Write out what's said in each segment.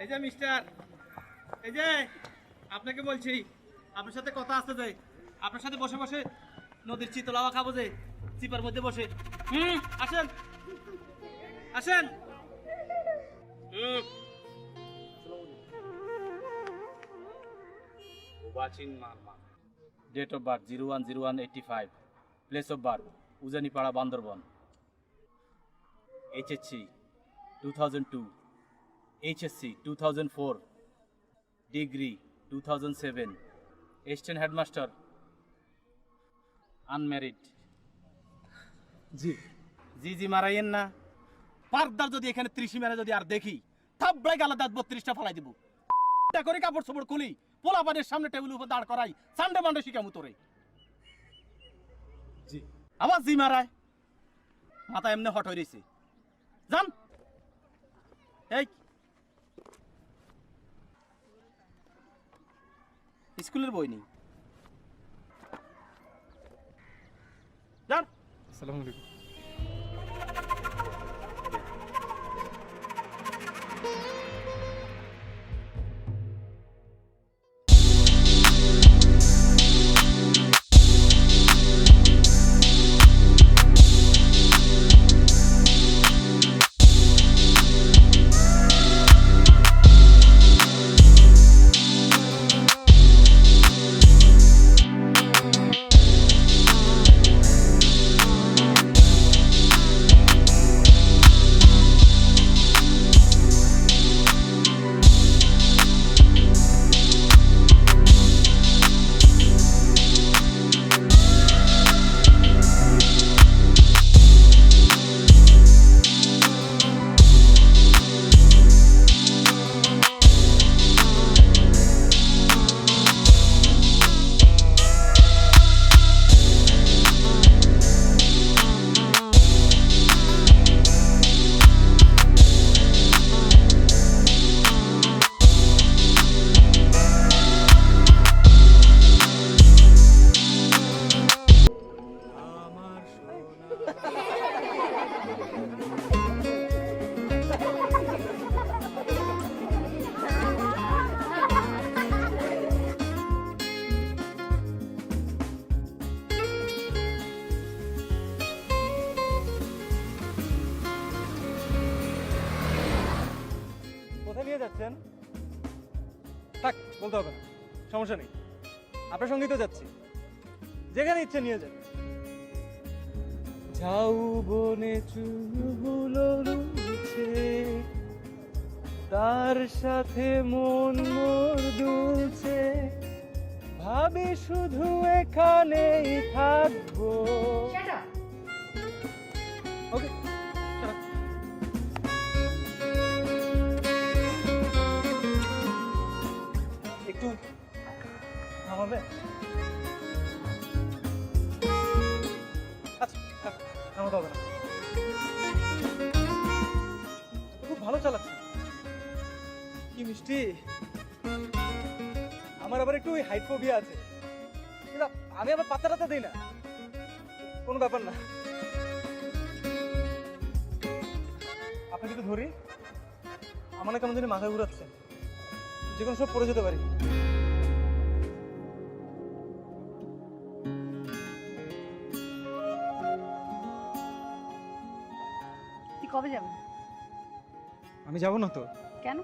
এই যে মিস্টার, এই যে আপনাকে বলছি, আপনার সাথে কথা আছে যে, আপনার সাথে বসে বসে নদীর চিতলাওয়া খাবো যে, চিপার মধ্যে বসে। আসেন আসেন। Date of birth 01/01/85, place of birth Ujanipara, Bandarban. HSC 2002, HSC 2004, degree 2007, assistant headmaster, unmarried. জি জি জি মারাইয়েন না। পার্কদার যদি এখানে 30 মেরে যদি আর দেখি, থাবড়াই গালা দাঁত 32টা ফলাই দিব। করে কাপড় চোপড় খুলি, পোলাপানের সামনে টেবিল উপর দাঁড় করাই, সানডে মানডে শিখামু তোরে। জি আবার জি মারায়, মাথা এমনি হট হয়ে রয়েছে। যান। এই স্কুলের বই নেই, যান। আসসালামু আলাইকুম। কোথায় নিয়ে যাচ্ছেন? থাক, বলতে হবে না, সমস্যা নেই। আপনার সঙ্গেই তো যাচ্ছি, যেখানে ইচ্ছে নিয়ে যান। ঝাউবনে চুলগুলো রুছে, তার সাথে মন মোর দুলছে, ভাবি শুধু এখানেই থাকবো। ওকে, একটু থামাবে? আচ্ছা থাক, থামাতে হবে না। খুব ভালো চালাচ্ছে, কি মিষ্টি। আমার আবার একটু হাইট ফোবিয়া আছে, কিন্তু আমি আবার পাত্তা টাত্তা দিই না, কোনো ব্যাপার না। আপনাকে একটু ধরি, আমার না কেমন জানি মাথা ঘুরাচ্ছে, যে কোনো সব পড়ে যেতে পারি। তুই কবে যাবেন? আমি যাব না তো। কেন?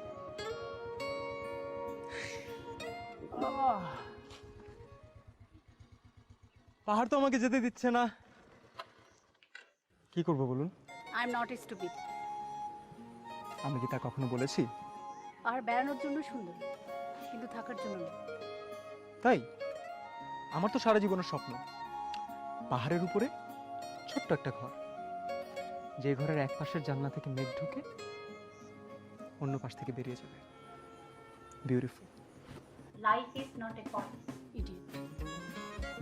পাহাড় তো আমাকে যেতে দিচ্ছে না, কি করব বলুন? I am not stupid. আমি কি তা কখনো বলেছি? পাহাড় বেড়ানোর জন্য সুন্দর, কিন্তু থাকার জন্য না। তাই আমার তো সারা জীবনের স্বপ্ন, পাহাড়ের উপরে ছোট্ট একটা ঘর, যে ঘরের এক পাশের জানলা থেকে মেঘ ঢুকে অন্য পাশ থেকে বেরিয়ে যাবে। Beautiful. Life is not a college, idiot.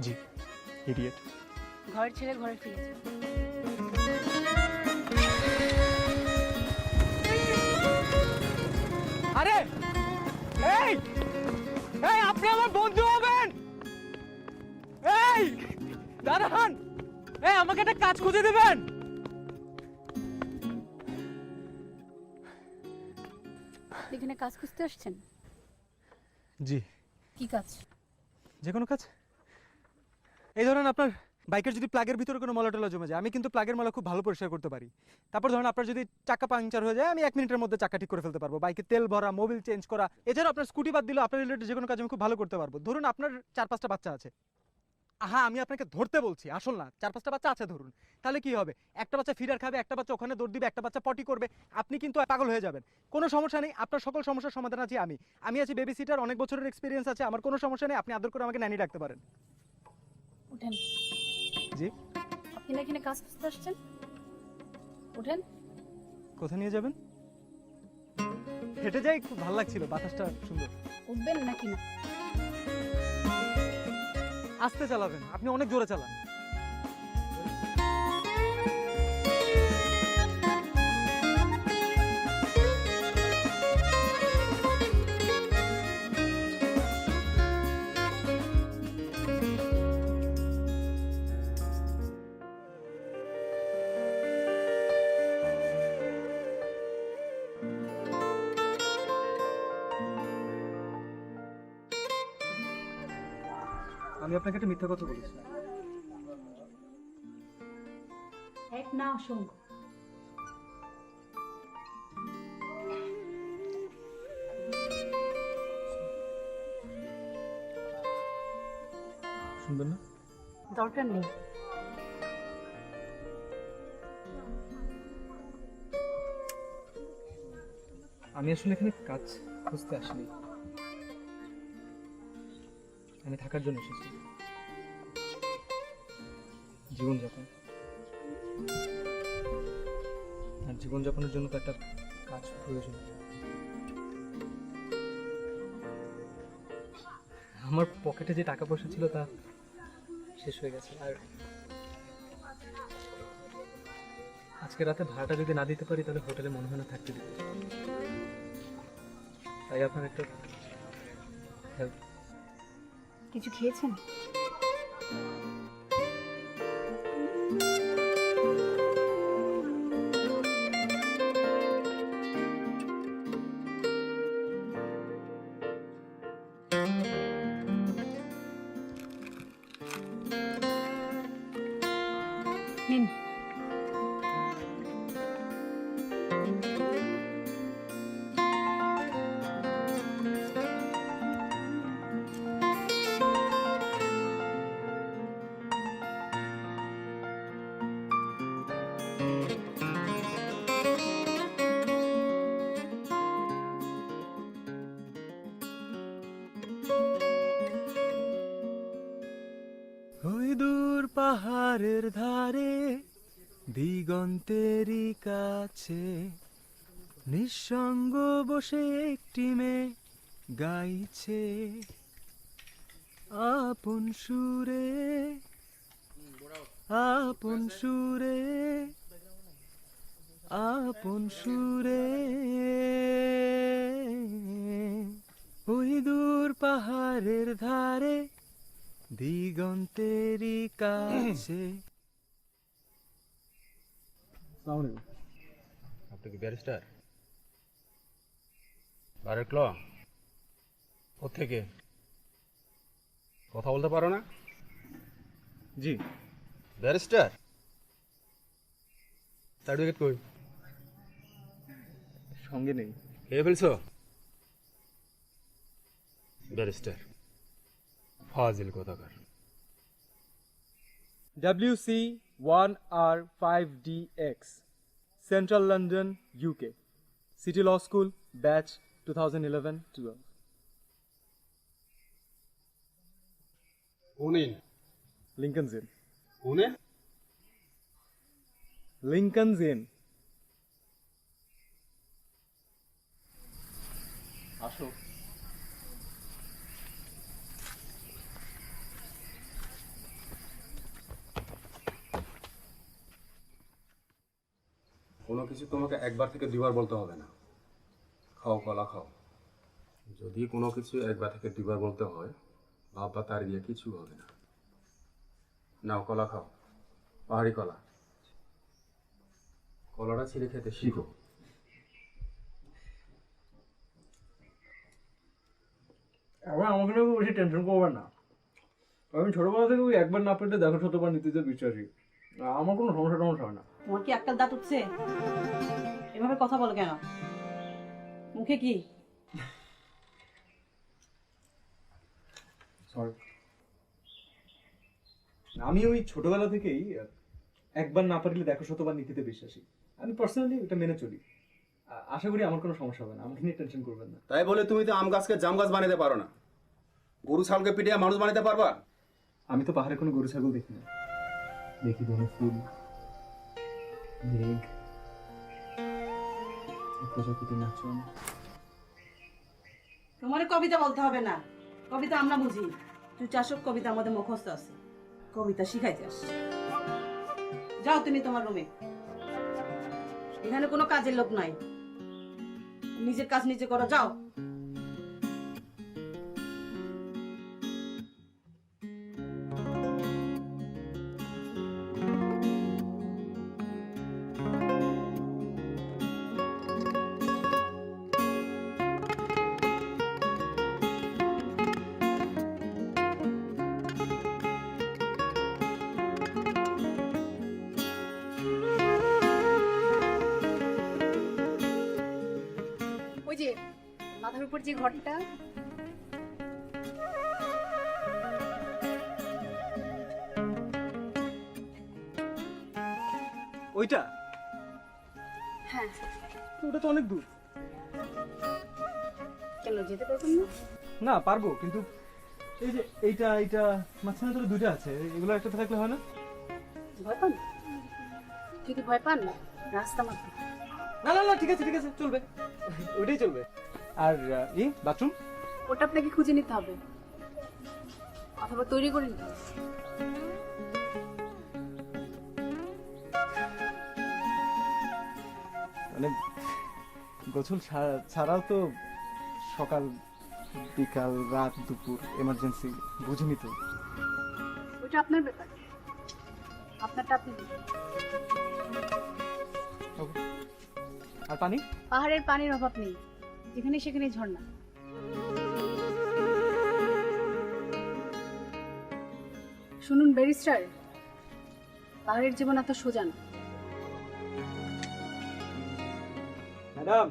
G, idiot. ঘরের ছেলে ঘরে ফিরে যাবে। আরে এই এই আপনি আমার বন্ধু হবেন? এই দাঁড়ান, এই আমাকে একটা কাজ খুঁজে দেবেন। আপনি এখানে কাজ খুঁজতে আসছেন? জি। কি কাজ? যে কোনো কাজ। এই ধরেন আপনার বাইকের যদি প্লাগের ভিতরে কোনো ময়লা টলা জমে যায়, আমি কিন্তু প্লাগের ময়লা খুব ভালো পরিষ্কার করতে পারি। তারপর ধরেন আপনার যদি চাকা পাংচার হয়ে যায়, আমি 1 মিনিটের মধ্যে চাকা ঠিক করে ফেলতে পারবো। বাইকে তেল ভরা, মোবিল চেঞ্জ করা, এছাড়া আপনার স্কুটি বাদ দিলেও আপনার রিলেটেড যে কোনো কাজ আমি খুব ভালো করতে পারবো। ধরুন আপনার 4-5টা বাচ্চা আছে। হ্যাঁ, আমি আপনাকে ধরতে বলছি, আসল না। 4-5টা বাচ্চা আছে ধরুন, তাহলে কি হবে? একটা বাচ্চা ফিডার খাবে, একটা বাচ্চা ওখানে দৌড় দিবে, একটা বাচ্চা পটি করবে, আপনি কিন্তু পাগল হয়ে যাবেন। কোনো সমস্যা নেই, আপনার সকল সমস্যার সমাধান আছি আমি। আমি আছি বেবি সিটার, অনেক বছরের এক্সপিরিয়েন্স আছে আমার, কোনো সমস্যা নেই। আপনি আদর করে আমাকে ন্যানি রাখতে পারেন। উঠেন। জি। আপনি না এখানে কাজ খুঁজতে আসছেন? উঠেন। কোথায় নিয়ে যাবেন? হেঁটে যাই, খুব ভালো লাগছিল, বাতাসটা সুন্দর। উঠবেন নাকি না? আস্তে চালাবেন, আপনি অনেক জোরে চালান। আমি আপনাকে একটা মিথ্যা কথা বলেছি। এক না অসংখ্য। শুনবেন না? দরকার নেই। আমি আসলে এখানে কাজ খুঁজতে আসিনি, আমি থাকার জন্য এসেছি। জীবনযাপন, আর জীবনযাপনের জন্য তো একটা কাজ প্রয়োজন। আমার পকেটে যে টাকা পয়সা ছিল তা শেষ হয়ে গেছে, আর আজকে রাতে ভাড়াটা যদি না দিতে পারি তাহলে হোটেলে মনে হয় না থাকতে দিতে। তাই আপনার একটা হেল্প। কিছু খেয়েছেন? নিন। ওই দূর পাহাড়ের ধারে, দিগন্তেরই কাছে, নিঃসঙ্গ বসে একটি মেয়ে গাইছে আপন সুরে, আপন সুরে, আপন সুরে। ওই দূর পাহাড়ের ধারে, দিগন্তেরই কাছে। আপনি কি ব্যারিস্টার? বারের ক্ল কোত্থেকে? কথা বলতে পারো না? জি। ব্যারিস্টার সার্টিফিকেট কই? সঙ্গে নেই। খেয়ে ফেলছো? ব্যারিস্টার ফাজিল কোথাকার। WC 1R5DX, Central London, UK, City Law School, batch 2011-12. উনিন Lincoln's Inn. উনে Lincoln's Inn. আসো। কোনো কিছু তোমাকে একবার থেকে দুবার বলতে হবে না। খাও, কলা খাও। যদি কোনো কিছু একবার থেকে দুবার বলতে হয়, ভাববা তার দিয়ে কিছু হবে না। নাও কলা খাও, পাহাড়ি কলা। কলাটা ছিঁড়ে খেতে শিখো। এখন আমাকে নিয়ে বেশি টেনশন করবেন না। আমি ছোটবেলা থেকে ওই একবার না পেলে দেখো শতবার নীতিতে বিশ্বাসী। আমার কোনো সমস্যা হয় না। তোমার কি আক্কাল দাঁত উঠছে? এভাবে কথা বল কেন? মুখে কি? সরি। আমি ওই ছোটবেলা থেকেই একবার না পারলে দেখো শতবার নীতিতে বিশ্বাসী। আমি পার্সোনালি এটা মেনে চলি। আশা করি আমার কোনো সমস্যা হবে না, আমাকে নিয়ে টেনশন করবেন না। তাই বলে তুমি তো আম গাছকে জাম গাছ বানাতে পারো না, গরু ছাগলকে পিটিয়ে মানুষ বানাতে পারবা? আমি তো পাহাড়ে কোনো গরু ছাগল দেখি না, দেখি বনে ফুল, মেঘ, প্রজাপতি নাচন। তোমার কবিতা বলতে হবে না, কবিতা আমরা বুঝি। তুই চাষক কবিতা আমাদের মুখস্থ আছে, কবিতা শিখাইতে আসছে। যাও তুমি তোমার রুমে, এখানে কোনো কাজের লোক নাই, নিজের কাজ নিজে করো, যাও। ওই যে মাথার উপর যে ঘরটা, ওইটা? হ্যাঁ। ওটা তো অনেক দূর। কেন যেতে পারবেন না? না পারবো, কিন্তু এই যে এইটা মাঝখানে তো দুইটা আছে, এগুলো একটা থাকলে হয় না? ভয় পান? যদি ভয় পান রাস্তা মাত্র। না না না, ঠিক আছে চলবে, ওইটাই চলবে। আর এই বাথরুম? ওটা আপনাকে খুঁজে নিতে হবে অথবা তৈরি করে নিতে হবে। মানে গোসল ছাড়াও তো সকাল বিকাল রাত দুপুর এমার্জেন্সি, বুঝিনি তো। ওইটা আপনার ব্যাপার, আপনারটা আপনি দেখুন। আর পানি? পাহাড়ের পানির অভাব নেই, যেখানে সেখানে ঝর্ণা। শুনুন ব্যারিস্টার, পাহাড়ের জীবন এত সোজা না। ম্যাডাম,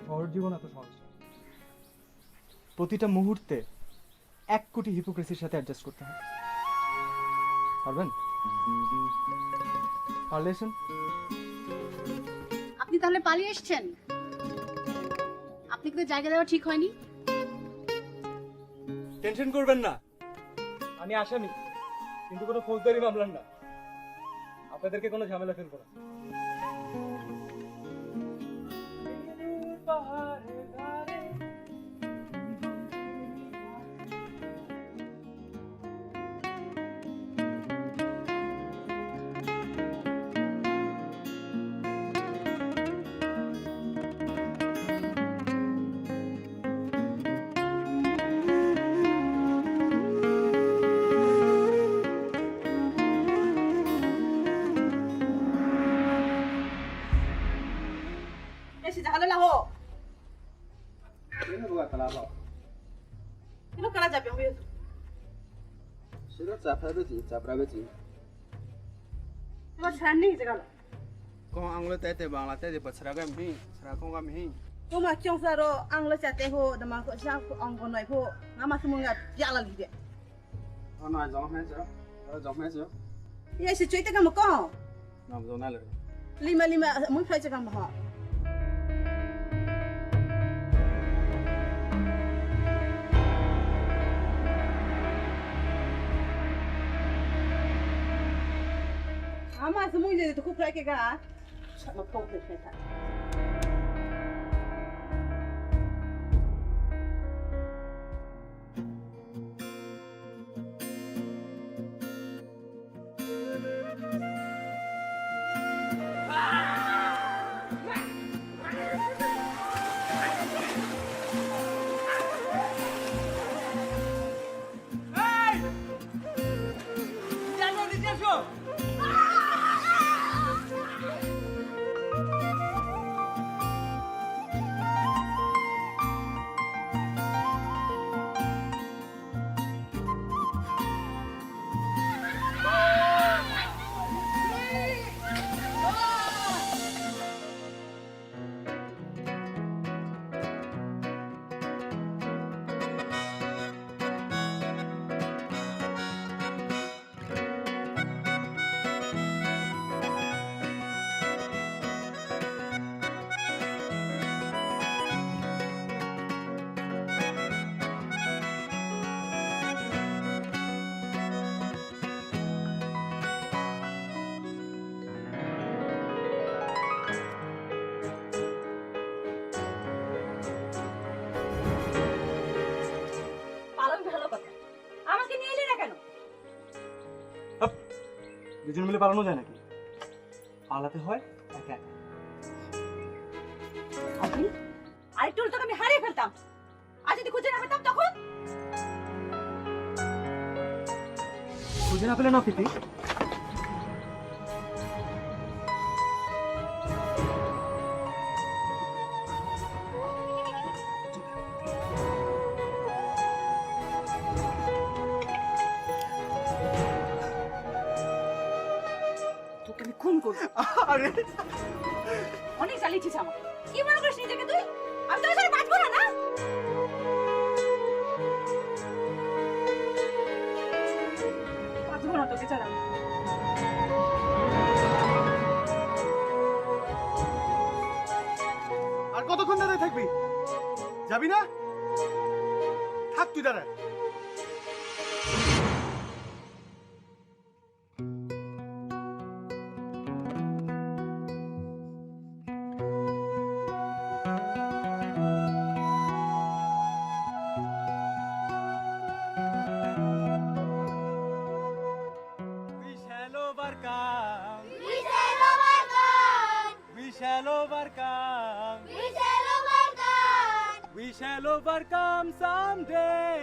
শহর জীবন এত সহজ না। প্রতিটা মুহূর্তে 1 কোটি হিপোক্রেসির সাথে অ্যাডজাস্ট করতে হয়। পারবেন? পারলে এসেন। আপনি তাহলে পালিয়ে এসেছেন? আপনি কিন্তু জায়গা দেওয়া ঠিক হয়নি। টেনশন করবেন না, আমি আসামি, কিন্তু কোনো ফৌজদারি মামলার না। আপনাদেরকে কোনো ঝামেলা ফেলবো না। বেশি ঝামেলা না হো। কেন করা যাবে? আমি সেটা চাপড়া বেচি তোমার ছাড় নেই জায়গা। kung ang lo tete bang la tete pat seragam hi seragam kami hi তোমার চং সারো আংলা চাতে হো দমা কো সা অঙ্গ নয় হো নামা সুমঙ্গা জালা লিদে। ano ay jong mes yo ইয়ে সে চইতে কাম কো nam jong na le lima lima মুই ফাইছে কাম হ। আমার সময় যে তো খুব রাখে গা সব পৌঁছে সেটা। দুজন মিলে পালানো যায় নাকি? পালাতে হয় একা একা। আপনি আরেকটু হলে তোকে আমি হারিয়ে ফেলতাম। আর যদি খুঁজে না পেতাম তখন? খুঁজে না পেলে না প্রীতি, তোকে আমি খুন করবো। আরে অনেক জ্বালিয়েছিস আমাকে। কি মনে করিস নিজেকে তুই? আমি তোর সাথে বাঁচবো না, না? বাঁচবো না তোকে ছাড়া। আর কতক্ষণ দাঁড়ায় থাকবি? যাবি না? থাক তুই দাঁড়ায়। We shall overcome. We shall overcome. We shall overcome. We shall overcome. We shall overcome someday.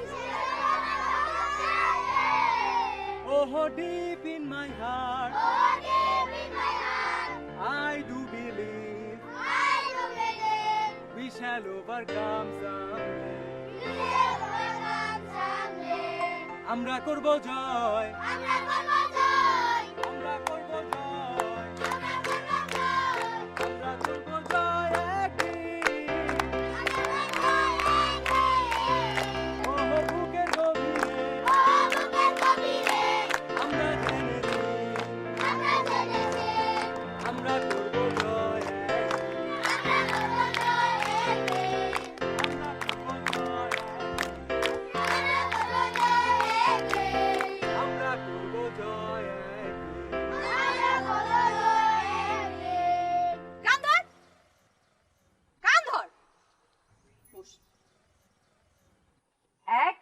We shall overcome someday. Oh, deep in my heart, Oh, deep in my heart, I do believe I do believe we shall overcome someday. we shall overcome someday. আমরা করব জয়, আমরা করব জয়, আমরা করব জয়, আমরা করব জয়, আমরা করব জয় একদিন। আমরা করব একদিন। ও বুকের গভীরে ও বুকের গভীরে আমরা জেনেছি, আমরা জেনেছি, আমরা করব জয় একদিন। আমরা করব জয় একদিন। আমরা করব জয় একদিন। আমরা করব জয় একদিন। আমরা করব জয় একদিন। আমরা করব জয় একদিন। কান ধর, কান ধর। বস। 1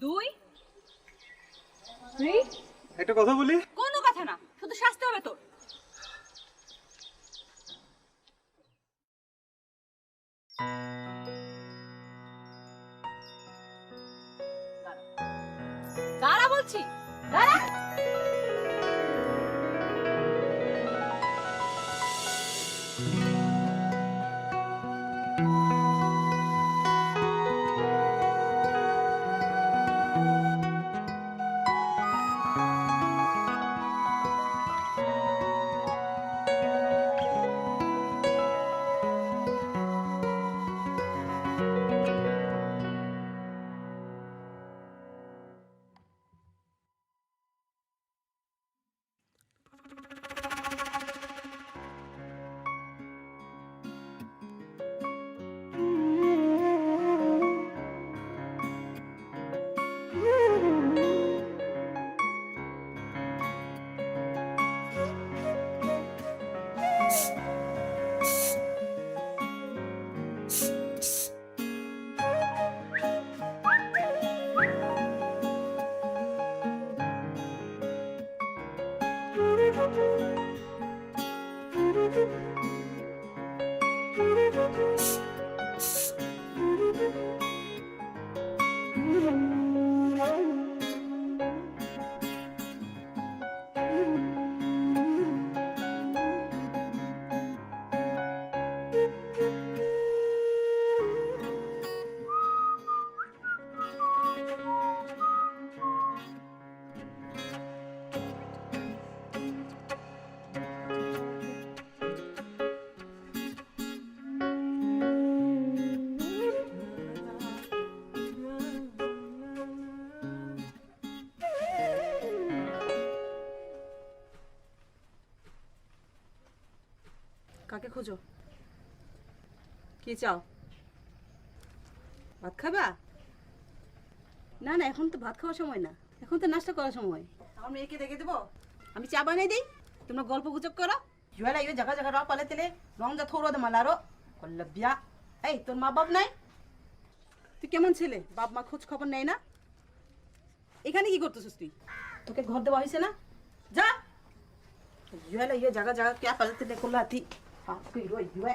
2 3। একটা কথা বলি, কোনো কথা না, শুধু শাস্তি হবে তোর। দাঁড়া বলছি, দাঁড়া। কাকে খোঁজো? কি চাও? ভাত খাবা? না না, এখন তো ভাত খাওয়ার সময় না, এখন তো নাস্তা করার সময়। আমার মেয়েকে দেখে দেবো, আমি চা বানাই দিই, তোমরা গল্প গুজব করো। জুয়েলা ইয়ে জায়গা জায়গা র পালে তেলে রং যা থৌর দে মালারো কল্লবিয়া। এই তোর মা বাপ নাই? তুই কেমন ছেলে? বাপ মা খোঁজ খবর নেয় না? এখানে কি করতেছিস তুই? তোকে ঘর দেওয়া হয়েছে না? যা ইয়ে ইয়ে জায়গা জায়গা ক্যা পালতে দেখো লাতি তুই রই ইয়ে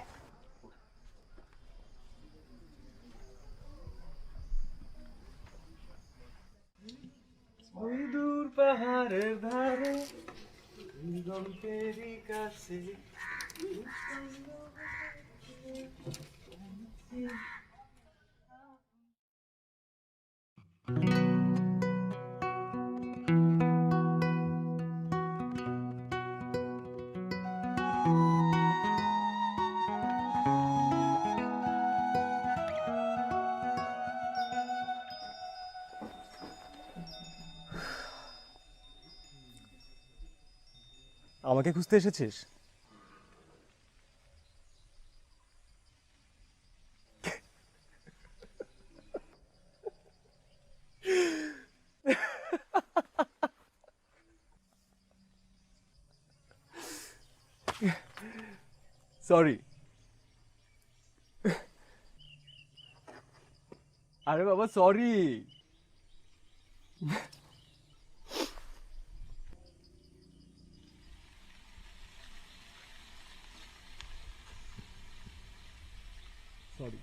ওই দূর পাহাড়ের ধারে গল্পেরই কাছে আমাকে খুঁজতে এসেছিস? সরি। আরে বাবা সরি। সরি।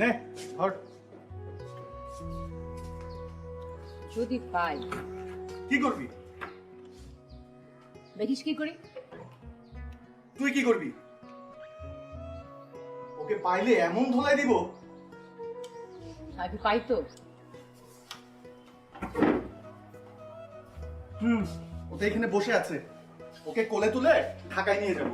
নে ধর। যদি পাই কি করবি? দেখিস কি করি? তুই কি করবি? ওকে পাইলে এমন ধোলাই দিব। আমি পাই তো। ও তো এখানে বসে আছে, ওকে কোলে তুলে ঢাকায় নিয়ে যাব।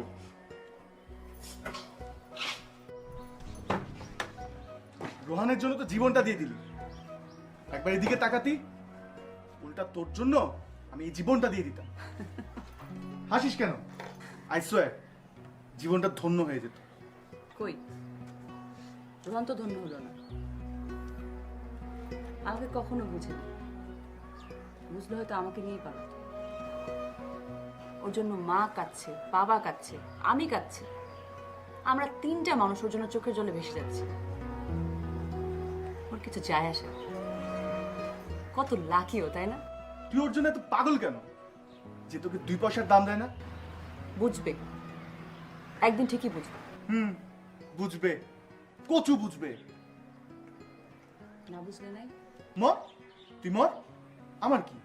রোহানের জন্য তো জীবনটা দিয়ে দিলি, একবার এদিকে তাকাতি, উল্টা তোর জন্য আমি এই জীবনটা দিয়ে দিতাম। হাসিস কেন? আই সোয়ার জীবনটা ধন্য হয়ে যেত। কই রোহন তো ধন্য হলো না। আমাকে কখনো বুঝেনি, বুঝলে হয়তো আমাকে নিয়ে পারত। ওর জন্য মা কাঁদছে, বাবা কাঁদছে, আমি কাঁদছি। আমরা তিনটা মানুষ ওর জন্য চোখের জলে ভেসে যাচ্ছি। ওর কিছু যায় আসে না। কত লাকিও, তাই না? তুই ওর জন্য এত পাগল কেন যে তোকে 2 পয়সার দাম দেয় না? বুঝবে, একদিন ঠিকই বুঝবে। বুঝবে, কচু বুঝবে। না বুঝলে নাই। মর, তুই মর, আমার কি?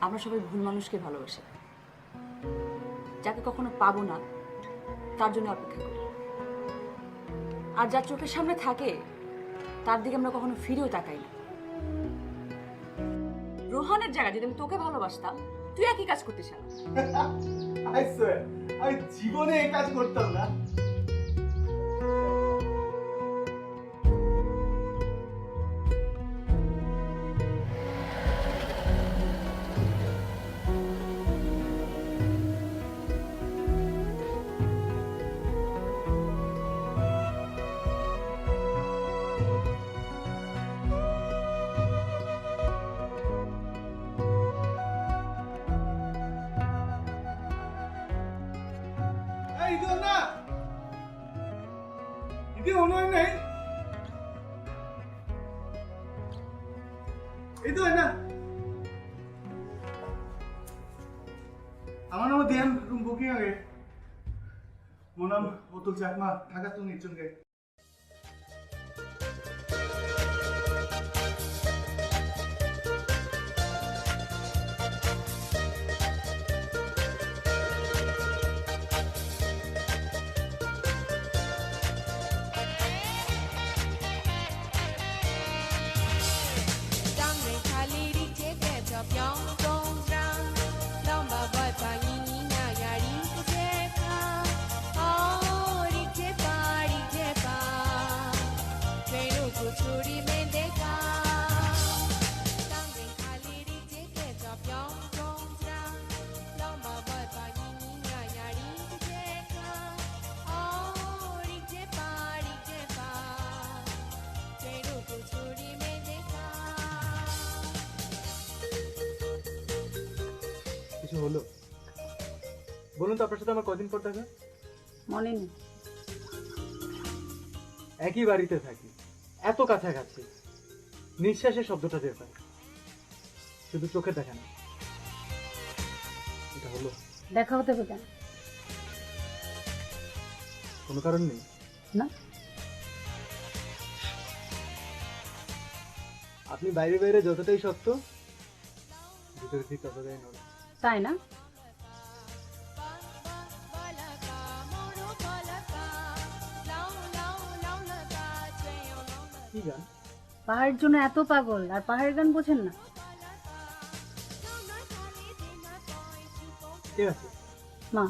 আমরা সবাই ভুল মানুষকে ভালোবাসি, যাকে কখনো পাবো না তার জন্য অপেক্ষা করি। আর যার চোখের সামনে থাকে তার দিকে আমরা কখনো ফিরেও তাকাই না। রোহনের জায়গায় যদি আমি তোকে ভালোবাসতাম, তুই একই কাজ করতে চাস। আই সোয়ার আমি জীবনে এই কাজ করতাম না। 이거 나 이게 오늘네 이거 না আমার নাম ধ্যান রুম বুকিং আগে ମୋ ନାମ ଅତୁଲ ଚାକମା ঢাকা তো নিচুঙ্গে Hãy subscribe cho kênh Ghiền Mì Gõ để không bỏ lỡ কিছু হলো? বলুন তো, আপনার সাথে আমার কদিন পর দেখা? মনে নেই। একই বাড়িতে থাকি, এত কাছাকাছি, নিঃশ্বাসের শব্দটা টের পাই, শুধু চোখে দেখা না। এটা হলো? দেখা হতে হবে কেন? কোনো কারণ নেই? না। আপনি বাইরে বাইরে যতটাই শক্ত, ভিতরে ঠিক ততটাই নড়ে। তাই না? কি গান? পাহাড়ের জন্য এত পাগল আর পাহাড়ের গান বোঝেন না? কে আছে? মা।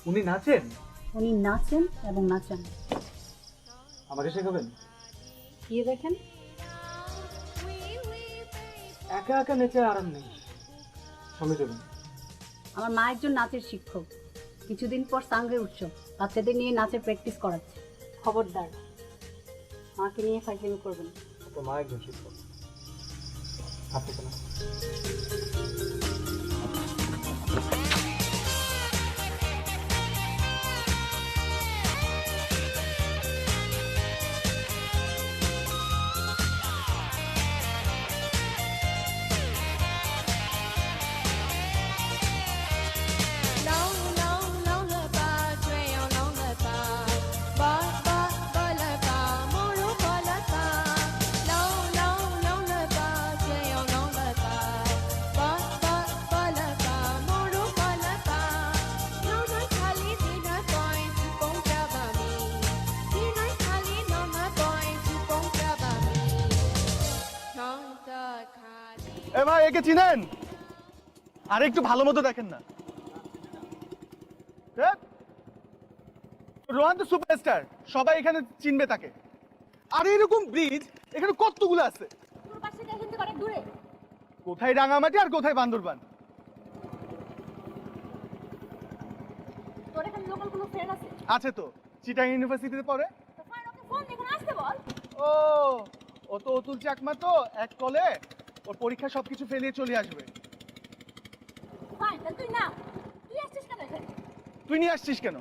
উনি নাচেন? উনি নাচেন এবং নাচান। আমাকে শেখাবেন? গিয়ে দেখেন। একা একা নেচে আরাম নেই, সঙ্গে চলুন। আমার মা একজন নাচের শিক্ষক। কিছুদিন পর সাঙ্গে উৎসব, বাচ্চাদের নিয়ে নাচের প্র্যাকটিস করাচ্ছে। খবরদার মাকে নিয়ে ফাইজলামি করবেন। তো মা একজন শিক্ষক, আপনি কেন? এ ভাই, একে চিনেন? আরে একটু ভালো মতো দেখেন না। রোহান তো সুপারস্টার, সবাই এখানে চিনবে তাকে। আর এরকম ব্রিজ এখানে কতগুলো আছে। কোথায় রাঙামাটি আর কোথায় বান্দরবান? আছে তো, চিটাং ইউনিভার্সিটিতে পড়ে। ও, ও তো অতুল চাকমা, তো এক কলে ওর পরীক্ষা সবকিছু ফেলিয়ে চলে আসবে। তুই নিয়ে আসছিস কেন?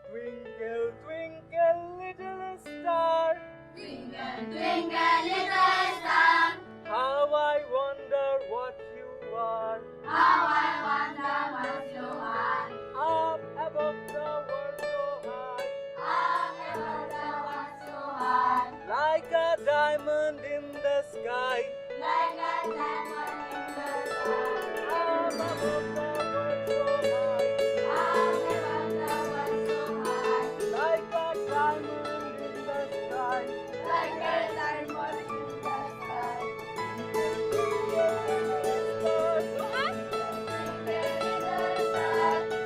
Twinkle, twinkle, little star, Twinkle, little star, how I wonder what you are. how I wonder what you are. Up above the world so high, Up above the world so high, like a diamond in the sky. like a diamond in the sky. Up above the world so high, Up above the world so high, like a diamond in the sky. like a diamond in the sky.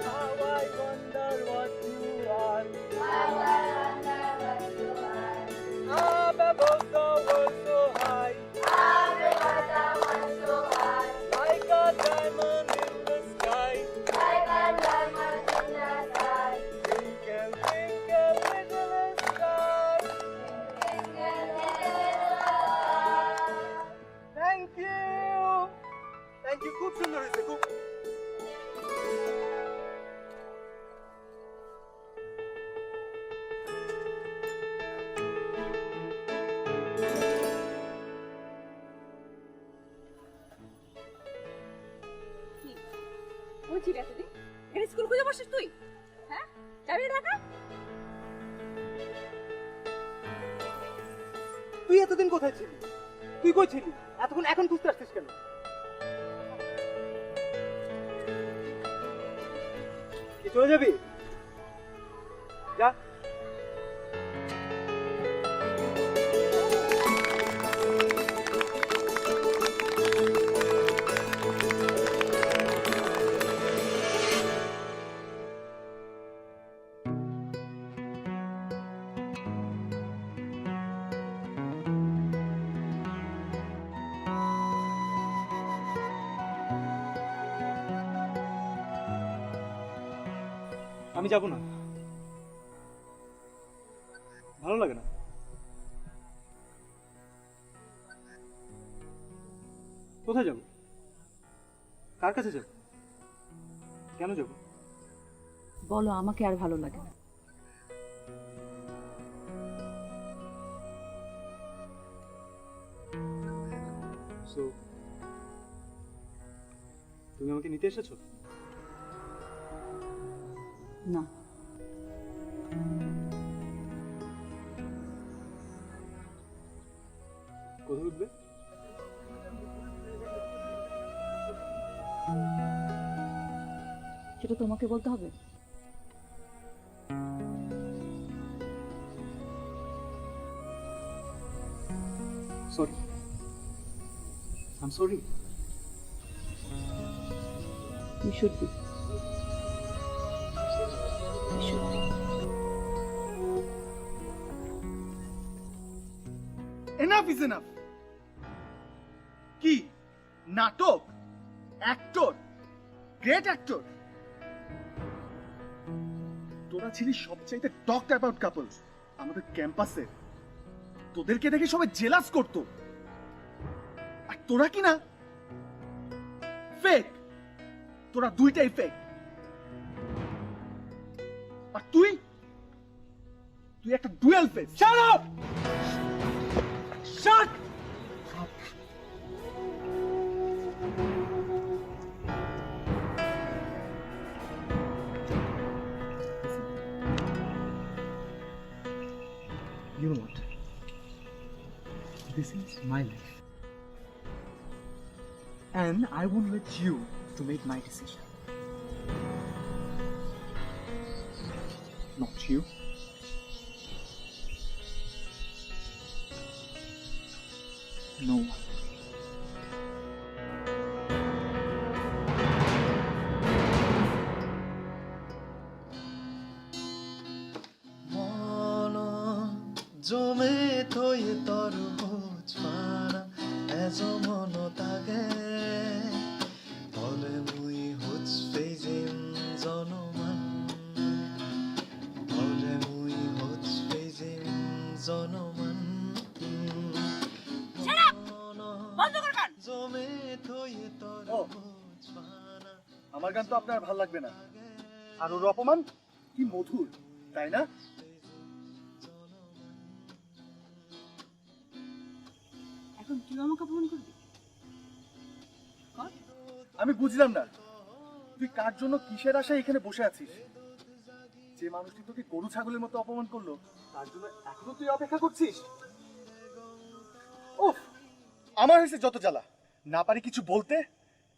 How I wonder what you are. How I wonder what you are. Up above the world so high, Up above the world so high, like a diamond in the sky. like a diamond in the sky. Twinkle, twinkle, little star. Twinkle, little star. Thank you. Thank you. খুব সুন্দর হয়েছে, খুব। School খুঁজে বসিস তুই? হ্যাঁ, যাবি ঢাকা? তুই এতদিন কোথায় ছিলি? তুই কই ছিলি? এতক্ষণ এখন খুঁজতে আসছিস কেন? কি চলে যাবি? যা। আমি যাব না, ভালো লাগে না। কোথায় যাব? কার কাছে যাব? কেন যাব? বলো, আমাকে আর ভালো লাগে না। সো তুমি আমাকে নিতে এসেছো? না, কোথায় উঠবে? সেটা তোমাকে বলতে হবে। Sorry, I am sorry. You should be. You should be. Enough is enough. কি নাটক, অ্যাক্টর, গ্রেট অ্যাক্টর। তোরা ছিলি সবচাইতে টকড অ্যাবাউট কাপল আমাদের ক্যাম্পাসে। তোদেরকে দেখে সবাই জেলাস করতো, আর তোরা কি না ফেক। তোরা দুইটাই ফেক। আর তুই তুই একটা dual face. Shut up, shut. You know what? This is my life. And I won't let you to make my decision. Not you. No one. জমে থৈ তৰমুজ পাৰা এজমন তাগে তলে মুই হোচ পেজিম জনমান তলে মুই হোচ পেজিম জনমান জমে থৈ তৰমুজ পাৰা। আমার গান তো আপনার ভালো লাগবে না, আর ওর অপমান কি মধুর, তাই না? এখন তুই আমাকে অপমান করবি? আমি বুঝলাম না তুই কার জন্য কিসের আশায় এখানে বসে আছিস। যে মানুষটি তোকে গরু ছাগলের মতো অপমান করলো তার জন্য এখনো তুই অপেক্ষা করছিস? উফ, আমার হয়েছে যত জ্বালা। না পারি কিছু বলতে,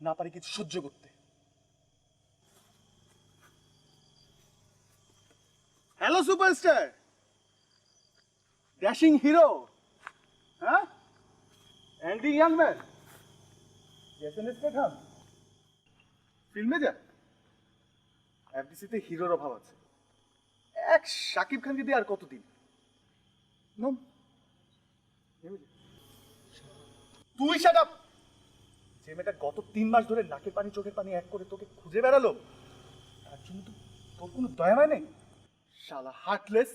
না পারি কিছু সহ্য করতে। হ্যালো সুপারস্টার, ড্যাশিং হিরো, হ্যাঁ, অ্যান্ডি ইয়াংম্যান, জেসন স্টেথম, ফিল্মে যা। এফডিসিতে হিরোর অভাব আছে। এক শাকিব খানকে দিয়ে আর কতদিন? নম, তুই শাট আপ। যে মেয়েটা গত 3 মাস ধরে নাকের পানি চোখের পানি এক করে তোকে খুঁজে বেড়ালো, তার জন্য তো তোর কোনো দয়া হয় নেই? শালা heartless.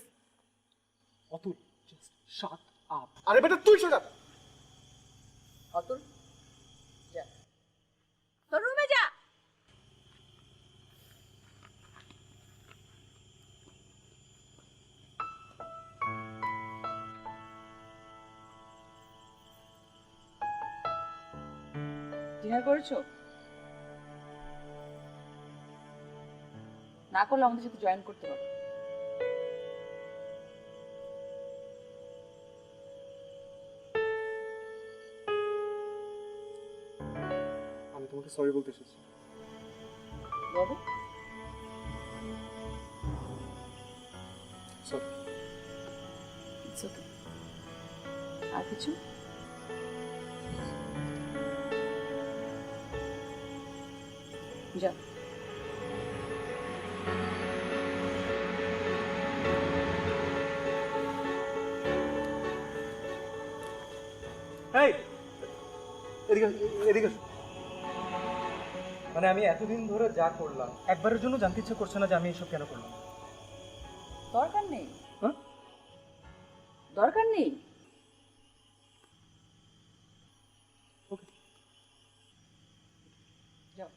Atul, just shut up. আরে বেটা তুই শাট আপ। অতুল, তোর রুমে যা। ডিনার করেছো? না করলে আমাদের সাথে জয়েন করতে পারো। আমি তোমাকে সরি বলতে এসেছি। বলো। সরি। It's okay. আর কিছু? যাও। এই, এদিকে এদিকে। মানে আমি এতদিন ধরে যা করলাম একবারের জন্য জানতে ইচ্ছে করছে না যে আমি এসব কেন করলাম? দরকার নেই। হ্যাঁ? দরকার নেই। ওকে, যাও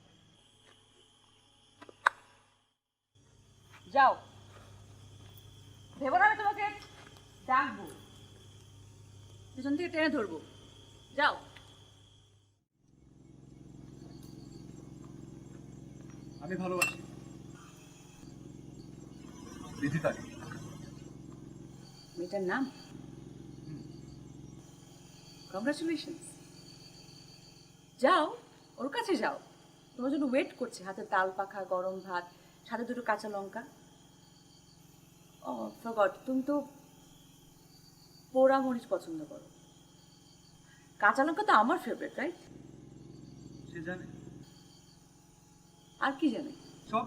যাও ভেবো না আমি তোমাকে ডাকবো পিছন থেকে টেনে ধরবো যাও আমি ভালোবাসি বিদিতাকে। মেয়েটার নাম কংগ্রাচুলেশন যাও ওর কাছে যাও তোমার জন্য ওয়েট করছে হাতে তাল পাখা গরম ভাত সাথে দুটো কাঁচা লঙ্কা ও ফরগট তুমি তো পোড়া মরিচ পছন্দ করো কাঁচা লঙ্কা তো আমার ফেভারিট রাইট সে জানে আর কি জানে সব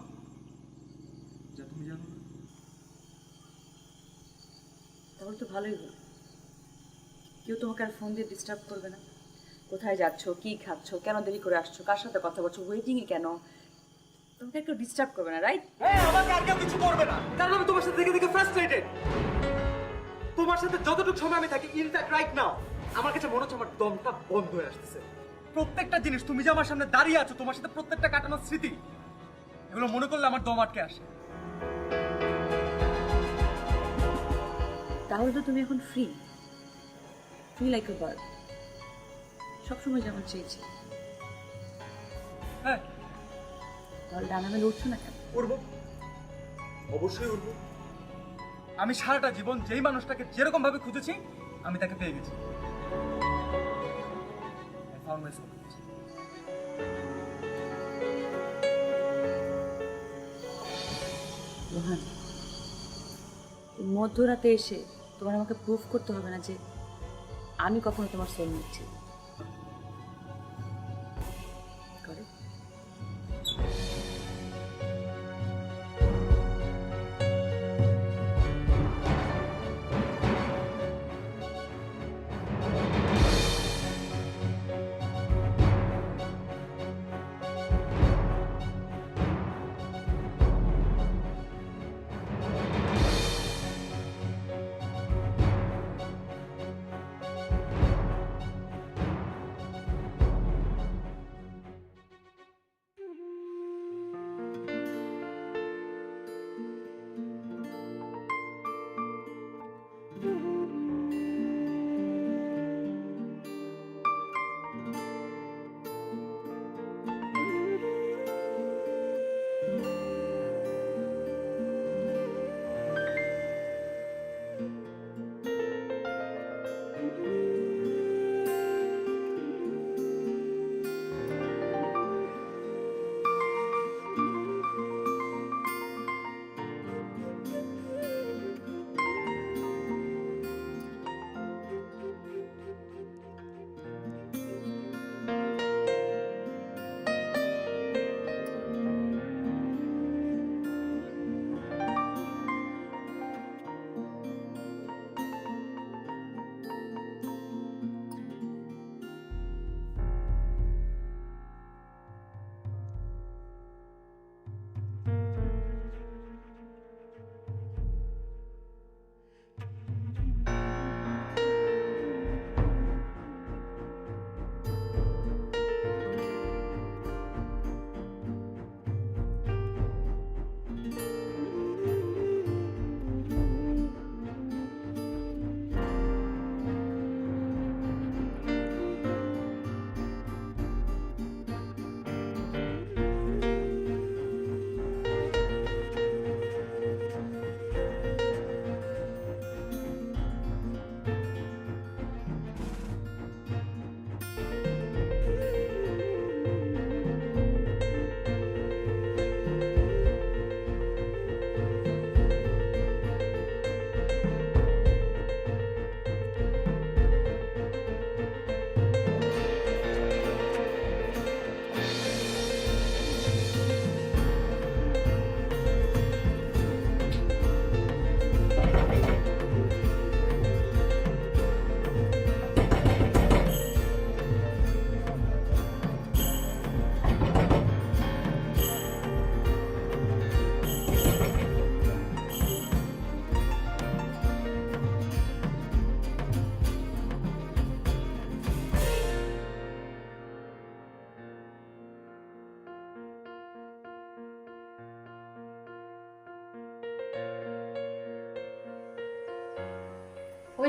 যা তুমি জানো না। তাহলে তো ভালোই হলো কেউ তোমাকে আর ফোন দিয়ে ডিস্টার্ব করবে না কোথায় যাচ্ছো কি খাচ্ছো কেন দেরি করে আসছো কার সাথে কথা বলছো ওয়েটিংয়ে কেন তোমাকে কেউ ডিস্টার্ব করবে না রাইট হ্যাঁ আমাকে আর কেউ কিছু করবে না কারণ আমি তোমার সাথে দেখে দেখে ফ্রাস্ট্রেটেড তোমার সাথে যতটুকু সময় আমি থাকি ইনফ্যাক্ট রাইট নাও আমার কাছে মনে হচ্ছে আমার দমটা বন্ধ হয়ে আসতেছে প্রত্যেকটা জিনিস তুমি যে আমার সামনে দাঁড়িয়ে আছো তোমার সাথে প্রত্যেকটা কাটানোর স্মৃতি এগুলো মনে করলে আমার দম আটকে আসে তাহলে তো তুমি এখন free free like a bird সবসময় যেমন চেয়েছি হ্যাঁ তাহলে ডানা মেলে উঠছো না কেন উঠবো অবশ্যই উঠবো আমি সারাটা জীবন যেই মানুষটাকে যেরকম ভাবে খুঁজেছি আমি তাকে পেয়ে গেছি I found my soulmate. Rohan এই মধ্যরাতে এসে তোমার আমাকে প্রুফ করতে হবে না যে আমি কখনো তোমার সোল নিচ্ছি করে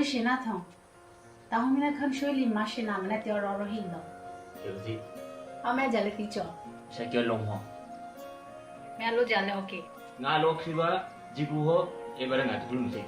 Oi, Nathan. Tao hôm nay khăn suy lìm mà xin làm này tiêu rồi hình đó. Điều gì? Hôm nay giờ là tí chọ. Sẽ kêu lông hò. Mẹ lúc giờ là ok. Nga lok siba jibu ho ebare nga tulum se.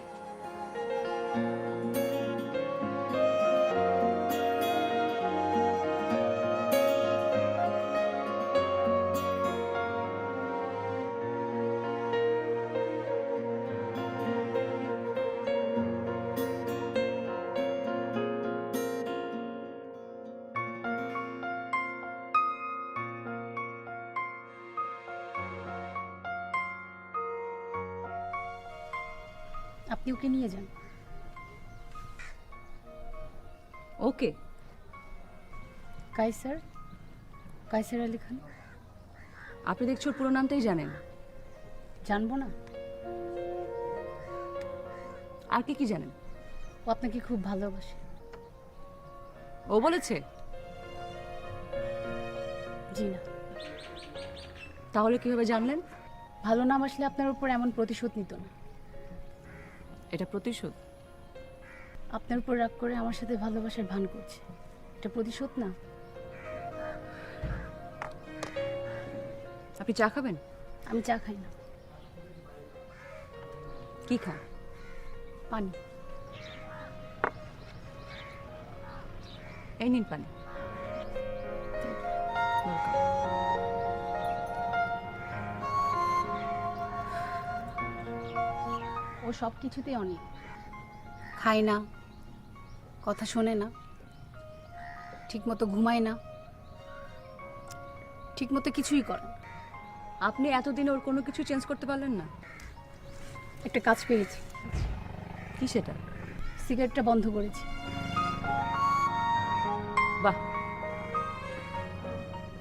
আপনি ওকে নিয়ে যান। ওকে, কাইসার কাইসার আলী খান। আপনি দেখছি ওর পুরো নামটাই জানেন। জানবো না? আর কি কি জানেন? ও আপনাকে খুব ভালোবাসে। ও বলেছে? জি না। তাহলে কিভাবে জানলেন? ভালো না বাসলে আপনার উপর এমন প্রতিশোধ নিত না। এটা প্রতিশোধ? আপনার উপর রাগ করে আমার সাথে ভালোবাসার ভান করছে, এটা প্রতিশোধ না? আপনি চা খাবেন? আমি চা খাই না। কি খান? পানি। এই নিন পানি। ও সব কিছুতেই অনেক, খায় না, কথা শোনে না, ঠিকমতো ঘুমায় না, ঠিকমতো কিছুই করে না। আপনি এতদিনে ওর কোনো কিছু চেঞ্জ করতে পারলেন না? একটা কাজ পেয়েছি। কি সেটা? সিগারেটটা বন্ধ করেছি। বাহ,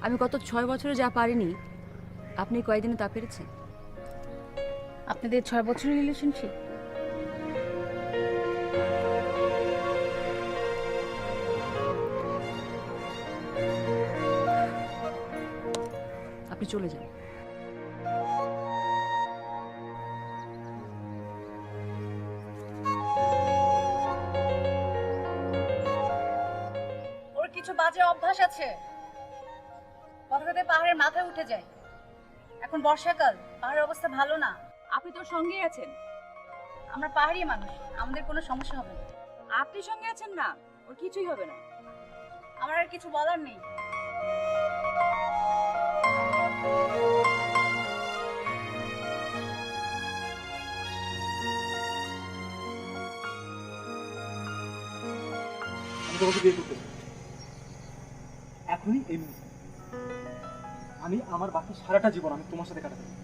আমি গত 6 বছরে যা পারিনি আপনি কয়েকদিনে তা পেরেছেন। আপনাদের 6 বছরের রিলেশনশিপ? আপনি চলে যান। ওর কিছু বাজে অভ্যাস আছে, কথাতে পাহাড়ের মাথায় উঠে যায়। এখন বর্ষাকাল, পাহাড়ের অবস্থা ভালো না। আপনি তোর সঙ্গেই আছেন। আমরা পাহাড়ি মানুষ, আমাদের কোনো সমস্যা হবে না। আপনি সঙ্গে আছেন না, ওর কিছুই হবে না। আমার আর কিছু বলার নেই। আমি তোমাকে বিয়ে করতে চাই। এখনই, এই মুহূর্তে। আমি আমার বাকি সারাটা জীবন আমি তোমার সাথে কাটাতে চাই।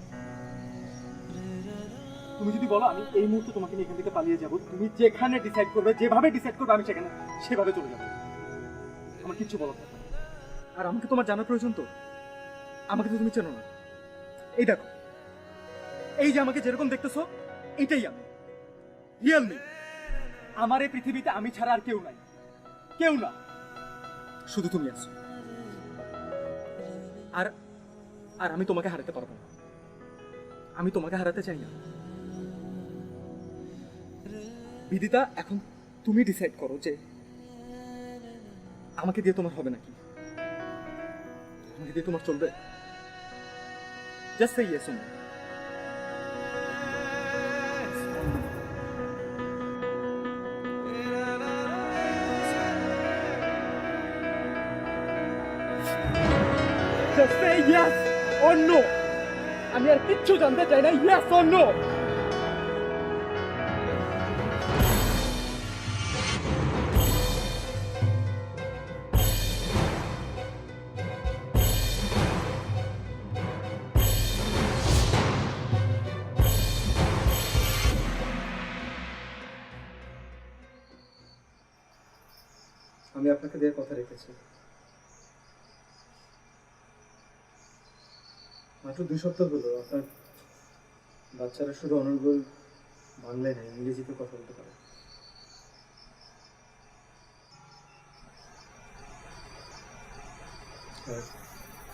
তুমি যদি বলো আমি এই মুহূর্তে তোমাকে নিয়ে এখান থেকে পালিয়ে যাব, তুমি যেখানে ডিসাইড করবে, যেভাবে ডিসাইড করবে আমি সেখানে সেভাবে চলে যাবো। আমার কিচ্ছু বলার থাকবে না। আর আমাকে তোমার জানার প্রয়োজন তো? আমাকে তো তুমি চেনো না। এই দেখো, এই যে আমাকে যেরকম দেখতেছো, এটাই আমি, রিয়েল মি। আমার এই পৃথিবীতে আমি ছাড়া আর কেউ নাই, কেউ না, শুধু তুমি আছো। আর আর আমি তোমাকে হারাতে পারবো না, আমি তোমাকে হারাতে চাই না। বিদিতা, এখন তুমি ডিসাইড করো যে আমাকে দিয়ে তোমার হবে নাকি, আমাকে দিয়ে তোমার চলবে? Just say yes or no. Just say yes or no. আমি আর কিচ্ছু জানতে চাই না, yes or no. আমি আপনাকে দিয়ে কথা রেখেছি। মাত্র 2 সপ্তাহ হলো আপনার বাচ্চারা শুধু অনর্গল বাংলায় না, ইংরেজিতে কথা বলতে পারে। আর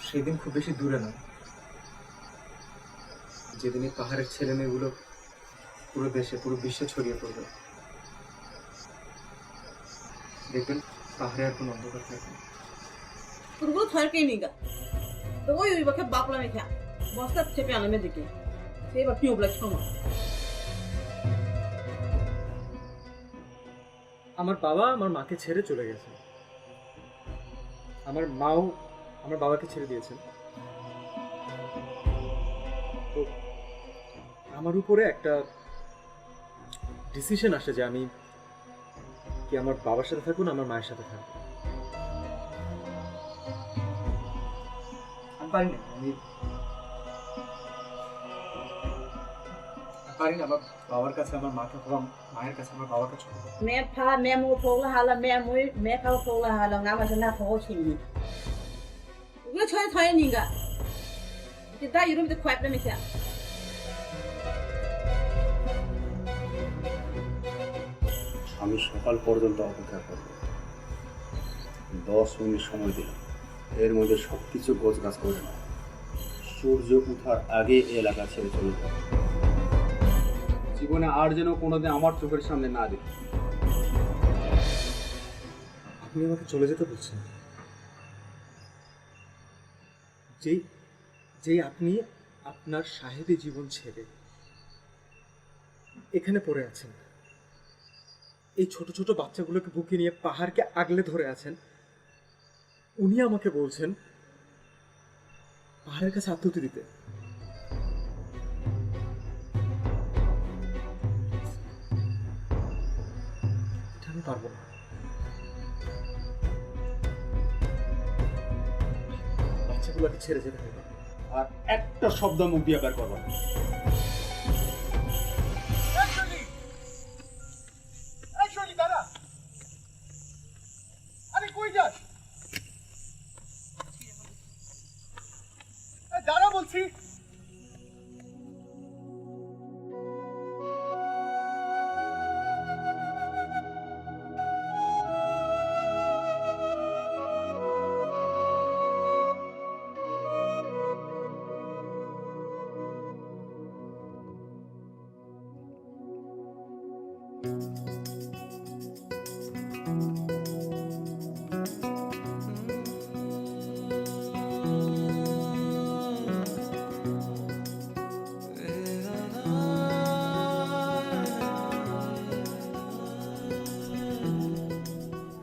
সেদিন খুব বেশি দূরে না, যেদিন এই পাহাড়ের ছেলে মেয়েগুলো পুরো দেশে, পুরো বিশ্বে ছড়িয়ে পড়বে। দেখবেন পাহাড়ে আর কোনো অন্ধকার থাকবে না। तुमको थर के नहीं गा तो वही बखे बापला में क्या बस्ता चेपे आने में दिखे से बात ट्यूब लग छमा আমার বাবা আমার মাকে ছেড়ে চলে গেছে, আমার মাও আমার বাবাকে ছেড়ে দিয়েছেন। তো আমার উপরে একটা ডিসিশন আসে যে আমি কি আমার বাবার সাথে থাকবো না আমার মায়ের সাথে থাকবো। আমি পারি না, আমি পারি না আমার বাবার কাছে আমার মাকে অথবা মায়ের কাছে আমার বাবার কাছে হবো। मैं फा मैं मु फोला हाला मैं खाओ फोला हाला ना मैं ना फोला छिनी वो छोय छोय नहीं गा कि दा यूरोप de kwap में क्या আমি সকাল পর্যন্ত অপেক্ষা করব, 10 মিনিট সময় দিলাম, এর মধ্যে সব কিছু গোছ গাছ করে নাও। সূর্য ওঠার আগে এই এলাকা ছেড়ে চলে যাবে। জীবনে আর যেন কোনোদিন আমার চোখের সামনে না দেখি। আপনি আমাকে চলে যেতে বলছেন? যেই যেই আপনি আপনার সাহেবী জীবন ছেড়ে এখানে পড়ে আছেন, এই ছোট ছোট বাচ্চাগুলোকে বুকে নিয়ে পাহাড়কে আগলে ধরে আছেন, উনি আমাকে বলছেন পাহাড়ের কাছে আত্মহত্যা দিতে। এটা আমি পারবো না। বাচ্চাগুলোকে ছেড়ে যেতে হবে। আর একটা শব্দ মুখ দিয়ে বের করবো না। দাদা আরে কই যাস দাঁড়া বলছি।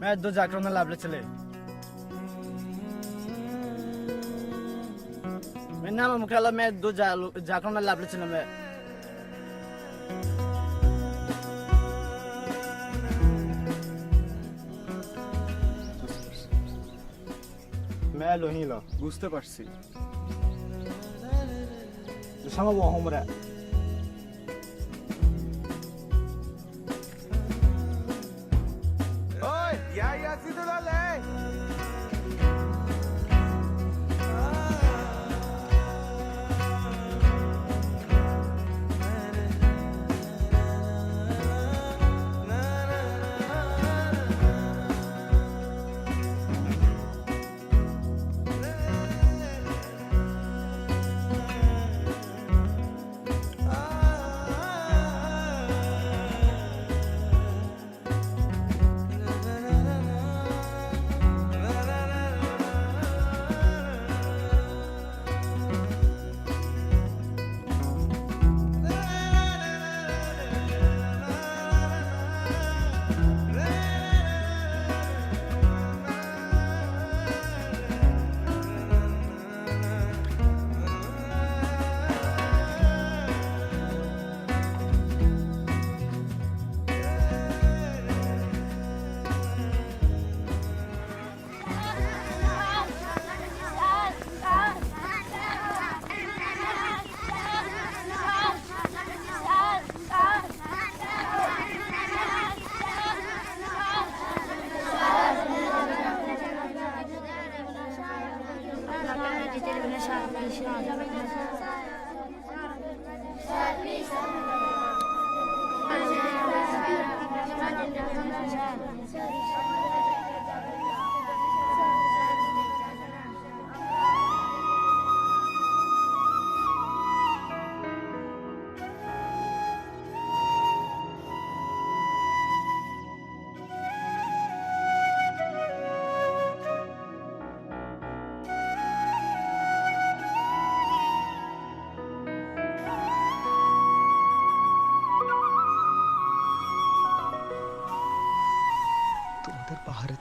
मैं 2 जाकरों में लाभले चले मैं नाम मुखला मैं 2 जाकरों में लाभले चले मैं लोहिलो বুঝতে পারছি। sama wo homra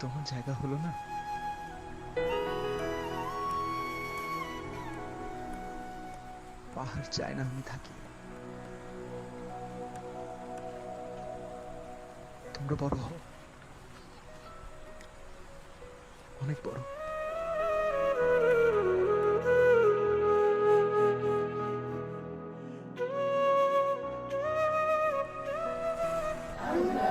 তোমার জায়গা হলো না? পাহাড় চায় না আমি থাকি। তোমরা বড় হও, অনেক বড়। আমরা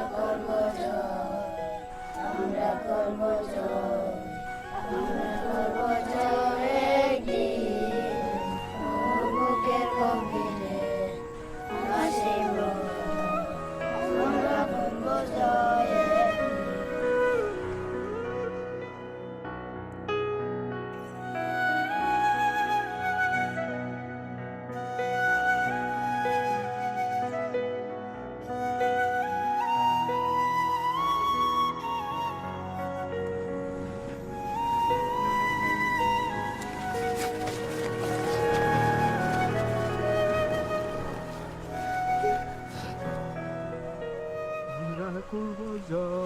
করব জয়,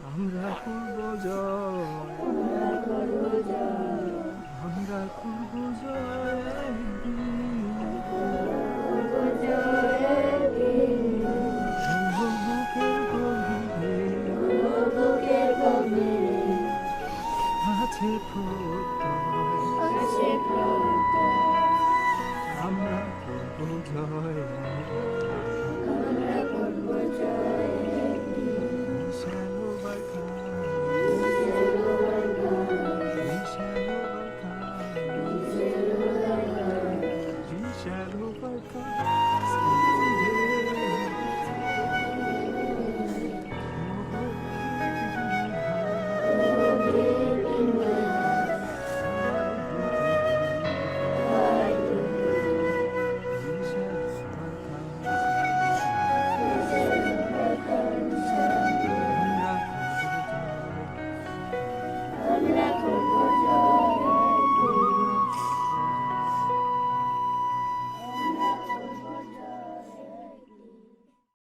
আমরা করব জয়, আমরা করব আছে প্রত্যয়, আমরা করব জয়।